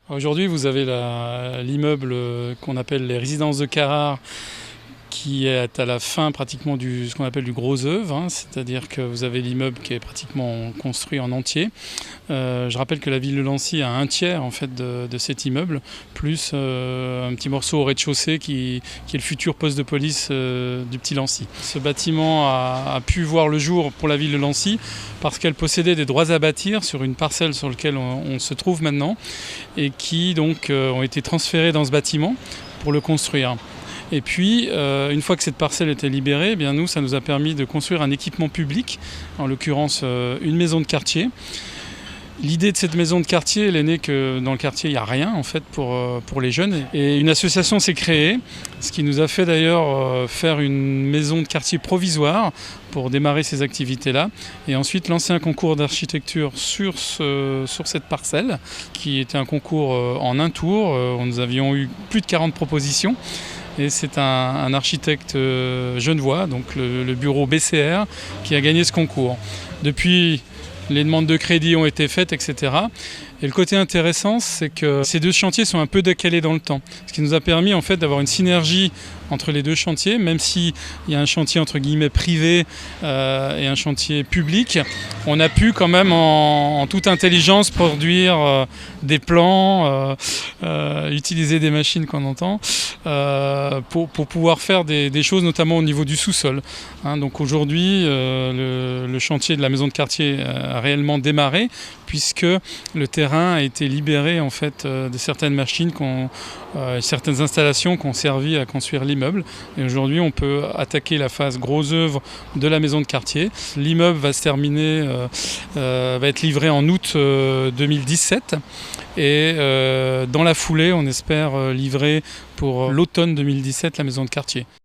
Aujourd'hui, vous avez l'immeuble qu'on appelle les résidences de Carrare, qui est à la fin pratiquement ce qu'on appelle du gros œuvre, hein, c'est-à-dire que vous avez l'immeuble qui est pratiquement construit en entier. Je rappelle que la ville de Lancy a un tiers en fait de cet immeuble, plus un petit morceau au rez-de-chaussée qui est le futur poste de police du petit Lancy. Ce bâtiment a pu voir le jour pour la ville de Lancy parce qu'elle possédait des droits à bâtir sur une parcelle sur laquelle on se trouve maintenant et qui donc ont été transférés dans ce bâtiment pour le construire. Et puis, une fois que cette parcelle était libérée, eh bien nous, ça nous a permis de construire un équipement public, en l'occurrence une maison de quartier. L'idée de cette maison de quartier, elle est née que dans le quartier, il n'y a rien en fait pour les jeunes. Et une association s'est créée, ce qui nous a fait d'ailleurs faire une maison de quartier provisoire pour démarrer ces activités-là. Et ensuite lancer un concours d'architecture sur cette parcelle, qui était un concours en un tour. Nous avions eu plus de 40 propositions. Et c'est un architecte genevois, donc le bureau BCR, qui a gagné ce concours. Depuis, les demandes de crédit ont été faites, etc. Et le côté intéressant, c'est que ces deux chantiers sont un peu décalés dans le temps. Ce qui nous a permis en fait d'avoir une synergie entre les deux chantiers, même s'il y a un chantier entre guillemets privé et un chantier public, on a pu quand même en toute intelligence produire des plans, utiliser des machines qu'on entend, pour pouvoir faire des choses notamment au niveau du sous-sol. Donc aujourd'hui, le chantier de la maison de quartier a réellement démarré puisque le terrain a été libéré en fait de certaines machines, certaines installations qui ont servi à construire l'immeuble. Et aujourd'hui, on peut attaquer la phase gros œuvre de la maison de quartier. L'immeuble va se terminer, va être livré en août 2017. Et dans la foulée, on espère livrer pour l'automne 2017 la maison de quartier.